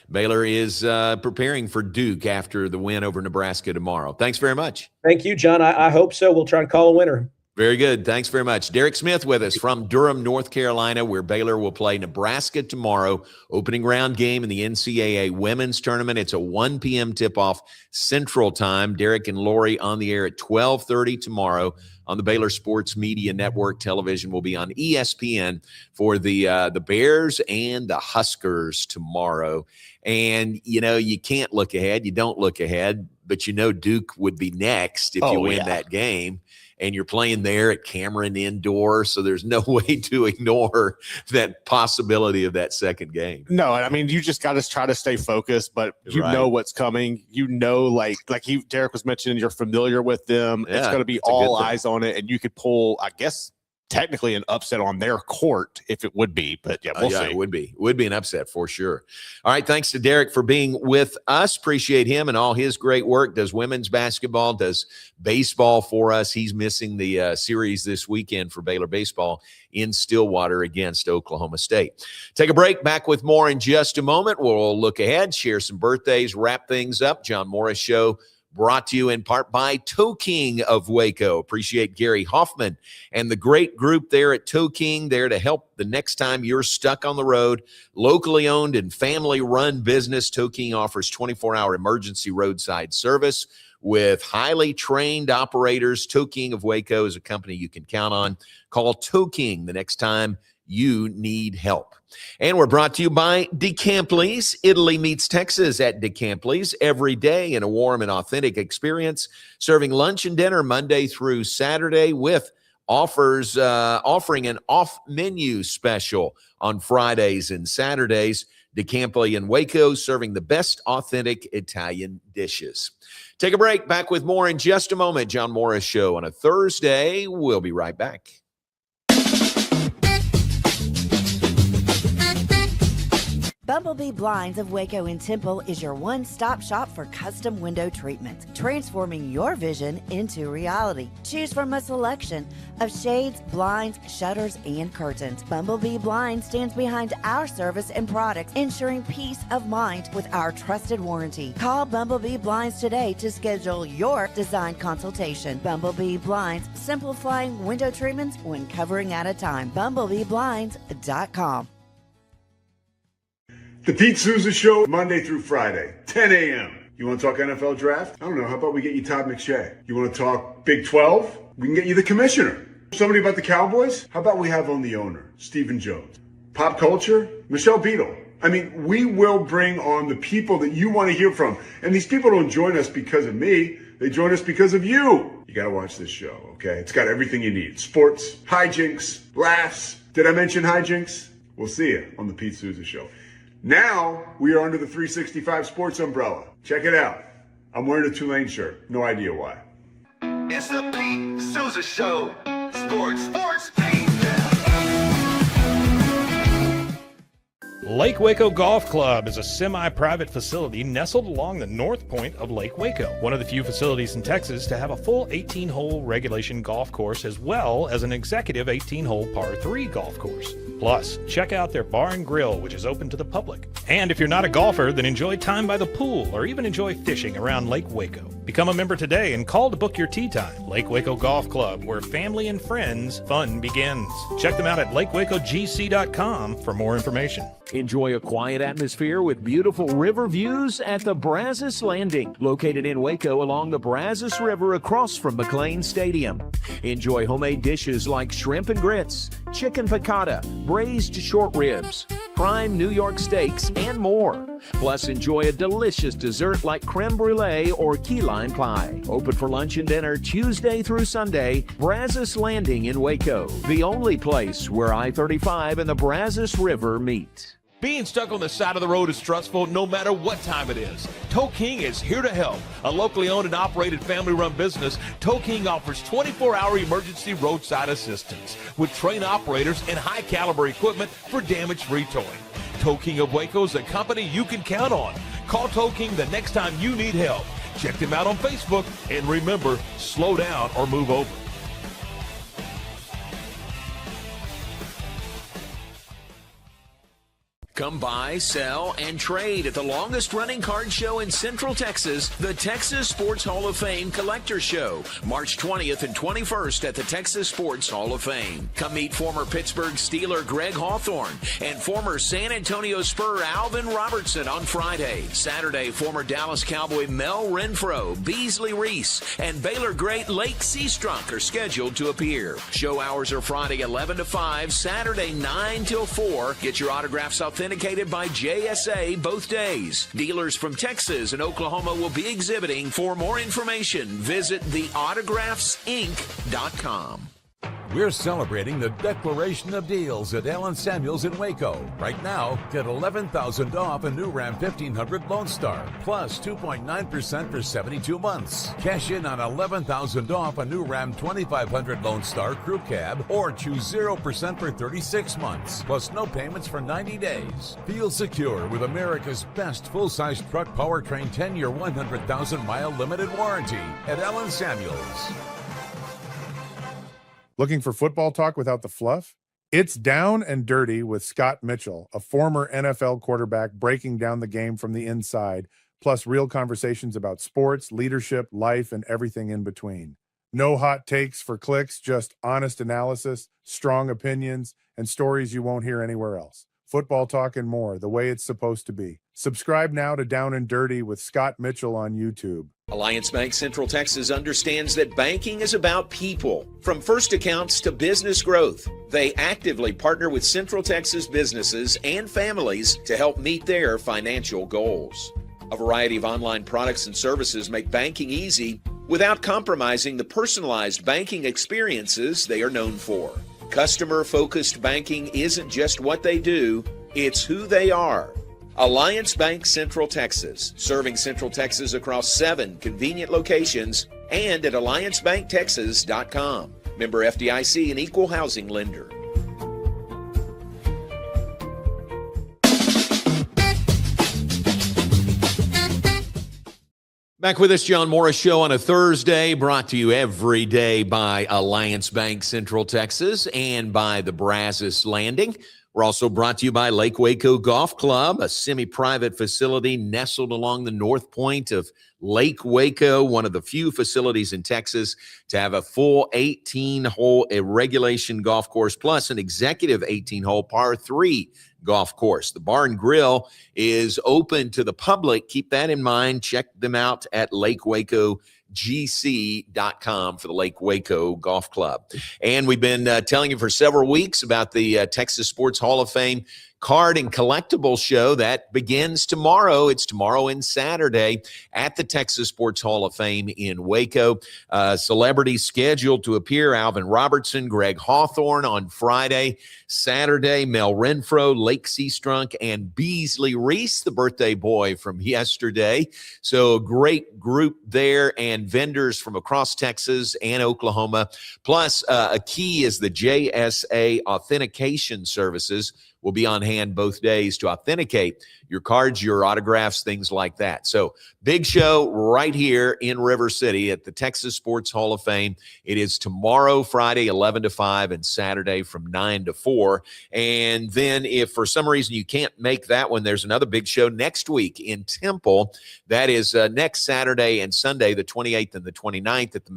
Baylor is preparing for Duke after the win over Nebraska tomorrow. Thanks very much. Thank you, John. I hope so. We'll try and call a winner. Very good. Thanks very much. Derek Smith with us from Durham, North Carolina, where Baylor will play Nebraska tomorrow. Opening round game in the NCAA women's tournament. It's a 1 p.m. tip-off Central Time. Derek and Lori on the air at 12:30 tomorrow on the Baylor Sports Media Network. Television will be on ESPN for the Bears and the Huskers tomorrow. And, you can't look ahead. You don't look ahead, but Duke would be next if you win that game. And you're playing there at Cameron Indoor, so there's no way to ignore that possibility of that second game. No, you just got to try to stay focused, but you know what's coming. Derek was mentioning, you're familiar with them. It's going to be all eyes on it, and you could pull, I guess, technically an upset on their court if it would be, but we'll see. It would be an upset for sure. All right. Thanks to Derek for being with us. Appreciate him and all his great work. Does women's basketball, does baseball for us. He's missing the series this weekend for Baylor baseball in Stillwater against Oklahoma State. Take a break. Back with more in just a moment. We'll look ahead, share some birthdays, wrap things up. John Morris Show brought to you in part by Toe King of Waco. Appreciate Gary Hoffman and the great group there at Toe King, there to help the next time you're stuck on the road. Locally owned and family-run business, Toe King offers 24-hour emergency roadside service with highly trained operators. Toe King of Waco is a company you can count on. Call Toe King the next time you need help. And we're brought to you by DeCampli's. Italy meets Texas at DeCampli's every day in a warm and authentic experience, serving lunch and dinner Monday through Saturday with offering an off-menu special on Fridays and Saturdays. DeCampli in Waco, serving the best authentic Italian dishes. Take a break. Back with more in just a moment. John Morris Show on a Thursday. We'll be right back. Bumblebee Blinds of Waco and Temple is your one-stop shop for custom window treatments, transforming your vision into reality. Choose from a selection of shades, blinds, shutters, and curtains. Bumblebee Blinds stands behind our service and products, ensuring peace of mind with our trusted warranty. Call Bumblebee Blinds today to schedule your design consultation. Bumblebee Blinds, simplifying window treatments one covering at a time. BumblebeeBlinds.com. The Pete Souza Show, Monday through Friday, 10 a.m. You want to talk NFL draft? I don't know. How about we get you Todd McShay? You want to talk Big 12? We can get you the commissioner. Somebody about the Cowboys? How about we have on the owner, Stephen Jones? Pop culture? Michelle Beadle. I mean, we will bring on the people that you want to hear from. And these people don't join us because of me. They join us because of you. You got to watch this show, okay? It's got everything you need. Sports, hijinks, laughs. Did I mention hijinks? We'll see you on the Pete Souza Show. Now, we are under the 365 Sports umbrella. Check it out. I'm wearing a Tulane shirt. No idea why. It's the Pete Souza Show. Sports, Pete. Lake Waco Golf Club is a semi-private facility nestled along the north point of Lake Waco, one of the few facilities in Texas to have a full 18-hole regulation golf course as well as an executive 18-hole par 3 golf course. Plus, check out their bar and grill, which is open to the public. And if you're not a golfer, then enjoy time by the pool or even enjoy fishing around Lake Waco. Become a member today and call to book your tee time. Lake Waco Golf Club, where family and friends fun begins. Check them out at lakewacogc.com for more information. Enjoy a quiet atmosphere with beautiful river views at the Brazos Landing, located in Waco along the Brazos River across from McLean Stadium. Enjoy homemade dishes like shrimp and grits, chicken piccata, braised short ribs, prime New York steaks, and more. Plus, enjoy a delicious dessert like creme brulee or key lime pie. Open for lunch and dinner Tuesday through Sunday. Brazos Landing in Waco, the only place where I-35 and the Brazos River meet. Being stuck on the side of the road is stressful no matter what time it is. Toe King is here to help. A locally owned and operated family-run business, Toe King offers 24-hour emergency roadside assistance with trained operators and high-caliber equipment for damage-free towing. Toe King of Waco is a company you can count on. Call Toe King the next time you need help. Check them out on Facebook, and remember, slow down or move over. Come buy, sell, and trade at the longest-running card show in Central Texas, the Texas Sports Hall of Fame Collector Show, March 20th and 21st at the Texas Sports Hall of Fame. Come meet former Pittsburgh Steeler Greg Hawthorne and former San Antonio Spur Alvin Robertson on Friday. Saturday, former Dallas Cowboy Mel Renfro, Beasley Reese, and Baylor great Lake Seastrunk are scheduled to appear. Show hours are Friday 11 to 5, Saturday 9 till 4. Get your autographs authenticated by JSA both days. Dealers from Texas and Oklahoma will be exhibiting. For more information, visit theautographsinc.com. We're celebrating the Declaration of Deals at Allen Samuels in Waco. Right now, get $11,000 off a new Ram 1500 Lone Star, plus 2.9% for 72 months. Cash in on $11,000 off a new Ram 2500 Lone Star Crew Cab, or choose 0% for 36 months, plus no payments for 90 days. Feel secure with America's best full-size truck powertrain 10-year, 100,000-mile limited warranty at Allen Samuels. Looking for football talk without the fluff? It's Down and Dirty with Scott Mitchell, a former NFL quarterback breaking down the game from the inside, plus real conversations about sports, leadership, life, and everything in between. No hot takes for clicks, just honest analysis, strong opinions, and stories you won't hear anywhere else. Football talk and more, the way it's supposed to be. Subscribe now to Down and Dirty with Scott Mitchell on YouTube. Alliance Bank Central Texas understands that banking is about people. From first accounts to business growth, they actively partner with Central Texas businesses and families to help meet their financial goals. A variety of online products and services make banking easy without compromising the personalized banking experiences they are known for. Customer-focused banking isn't just what they do, it's who they are. Alliance Bank Central Texas, serving Central Texas across 7 convenient locations and at alliancebanktexas.com. Member FDIC and equal housing lender. Back with us, John Morris Show on a Thursday, brought to you every day by Alliance Bank Central Texas and by the Brazos Landing. We're also brought to you by Lake Waco Golf Club, a semi-private facility nestled along the north point of Lake Waco, one of the few facilities in Texas to have a full 18-hole regulation golf course plus an executive 18-hole par 3 golf course. The bar and grill is open to the public. Keep that in mind. Check them out at lakewacogc.com for the Lake Waco Golf Club. And we've been telling you for several weeks about the Texas Sports Hall of Fame card and collectible show that begins tomorrow. It's tomorrow and Saturday at the Texas Sports Hall of Fame in Waco. Celebrities scheduled to appear: Alvin Robertson, Greg Hawthorne on Friday. Saturday, Mel Renfro, Lake Seastrunk, and Beasley Reese, the birthday boy from yesterday. So a great group there, and vendors from across Texas and Oklahoma. Plus, a key is the JSA authentication services will be on hand both days to authenticate your cards, your autographs, things like that. So big show right here in River City at the Texas Sports Hall of Fame. It is tomorrow, Friday, 11 to 5, and Saturday from 9 to 4. And then if for some reason you can't make that one, there's another big show next week in Temple. That is next Saturday and Sunday, the 28th and the 29th at the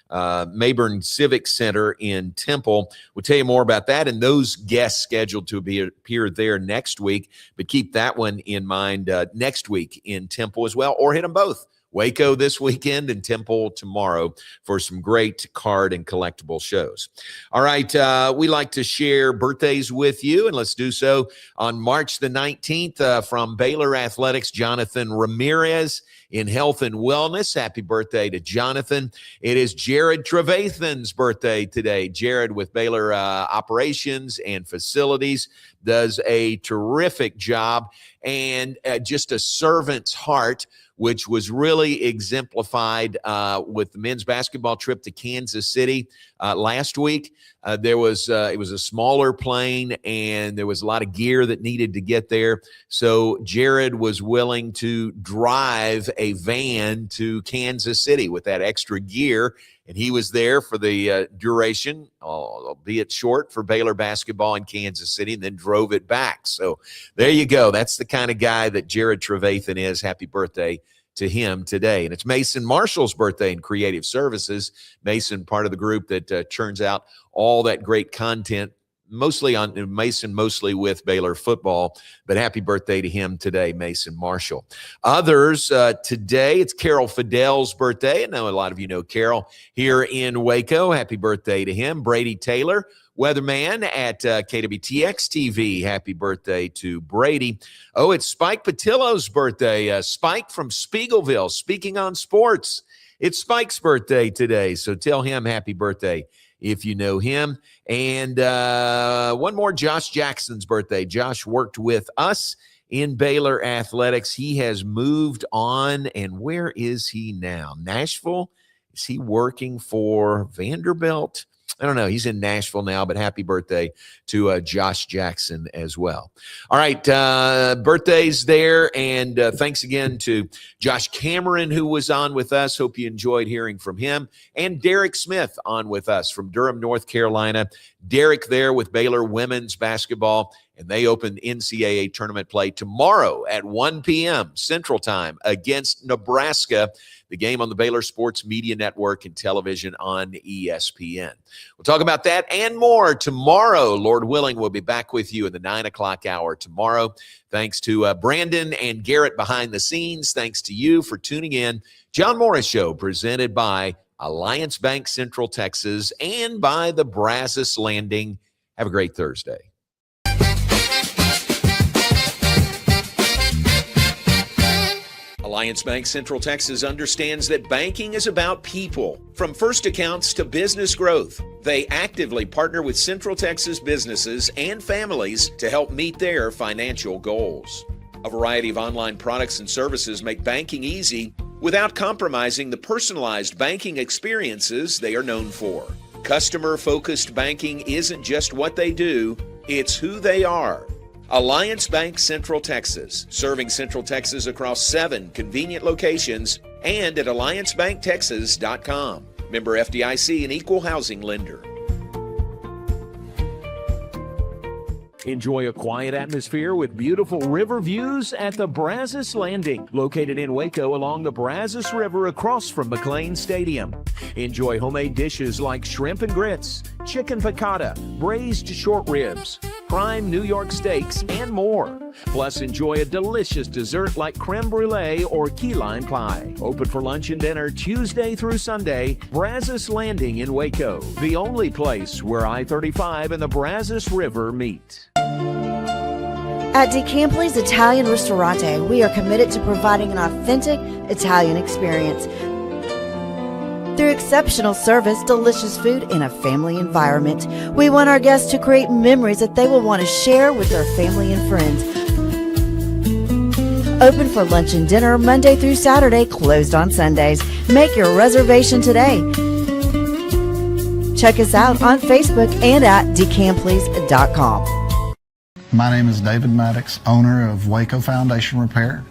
Mayburn Civic Center in Temple. We'll tell you more about that and those guests scheduled to appear there next week. But keep that one in mind next week in Temple as well, or hit them both. Waco this weekend and Temple tomorrow for some great card and collectible shows. All right, we like to share birthdays with you, and let's do so on March the 19th from Baylor Athletics, Jonathan Ramirez in health and wellness. Happy birthday to Jonathan. It is Jared Trevathan's birthday today. Jared with Baylor operations and facilities does a terrific job and just a servant's heart, which was really exemplified with the men's basketball trip to Kansas City last week. It was a smaller plane, and there was a lot of gear that needed to get there. So Jared was willing to drive a van to Kansas City with that extra gear, and he was there for the duration, albeit short, for Baylor basketball in Kansas City, and then drove it back. So there you go. That's the kind of guy that Jared Trevathan is. Happy birthday to him today. And it's Mason Marshall's birthday in Creative Services. Mason, part of the group that churns out all that great content, mostly with Baylor football, but happy birthday to him today, Mason Marshall. Others today, it's Carol Fidel's birthday. I know a lot of you know Carol here in Waco. Happy birthday to him. Brady Taylor, weatherman at KWTX TV. Happy birthday to Brady. Oh, it's Spike Patillo's birthday. Spike from Spiegelville, speaking on sports. It's Spike's birthday today, so tell him happy birthday if you know him. And one more, Josh Jackson's birthday. Josh worked with us in Baylor Athletics. He has moved on, and where is he now? Nashville? Is he working for Vanderbilt? I don't know. He's in Nashville now, but happy birthday to Josh Jackson as well. All right, birthdays there, and thanks again to Josh Cameron, who was on with us. Hope you enjoyed hearing from him. And Derek Smith on with us from Durham, North Carolina. Derek there with Baylor women's basketball and they open NCAA tournament play tomorrow at 1 p.m. Central Time against Nebraska. The game on the Baylor Sports Media Network and television on ESPN. We'll talk about that and more tomorrow. Lord willing, we'll be back with you in the 9 o'clock hour tomorrow. Thanks to Brandon and Garrett behind the scenes. Thanks to you for tuning in. John Morris Show presented by Alliance Bank Central Texas and by the Brazos Landing. Have a great Thursday. Alliance Bank Central Texas understands that banking is about people. From first accounts to business growth, they actively partner with Central Texas businesses and families to help meet their financial goals. A variety of online products and services make banking easy without compromising the personalized banking experiences they are known for. Customer-focused banking isn't just what they do, it's who they are. Alliance Bank Central Texas, serving Central Texas across 7 convenient locations and at alliancebanktexas.com. Member FDIC, an equal housing lender. Enjoy a quiet atmosphere with beautiful river views at the Brazos Landing, located in Waco along the Brazos River across from McLean Stadium. Enjoy homemade dishes like shrimp and grits, chicken piccata, braised short ribs, prime New York steaks, and more. Plus, enjoy a delicious dessert like creme brulee or key lime pie. Open for lunch and dinner Tuesday through Sunday. Brazos Landing in Waco, the only place where I-35 and the Brazos River meet. At DeCampley's Italian Ristorante, we are committed to providing an authentic Italian experience. Through exceptional service, delicious food, and a family environment, we want our guests to create memories that they will want to share with their family and friends. Open for lunch and dinner Monday through Saturday, closed on Sundays. Make your reservation today. Check us out on Facebook and at decampleys.com. My name is David Maddox, owner of Waco Foundation Repair.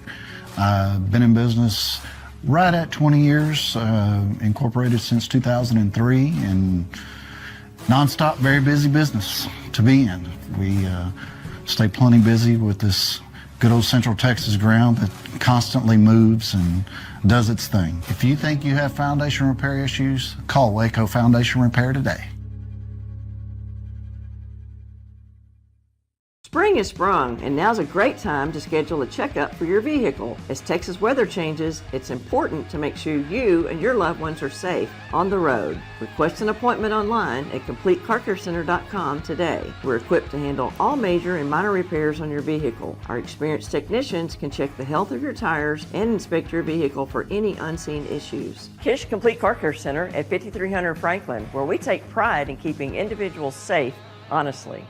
I've been in business right at 20 years, incorporated since 2003, and nonstop, very busy business to be in. We stay plenty busy with this good old Central Texas ground that constantly moves and does its thing. If you think you have foundation repair issues, call Waco Foundation Repair today. Spring has sprung, and now's a great time to schedule a checkup for your vehicle. As Texas weather changes, it's important to make sure you and your loved ones are safe on the road. Request an appointment online at CompleteCarCareCenter.com today. We're equipped to handle all major and minor repairs on your vehicle. Our experienced technicians can check the health of your tires and inspect your vehicle for any unseen issues. Kish Complete Car Care Center at 5300 Franklin, where we take pride in keeping individuals safe honestly.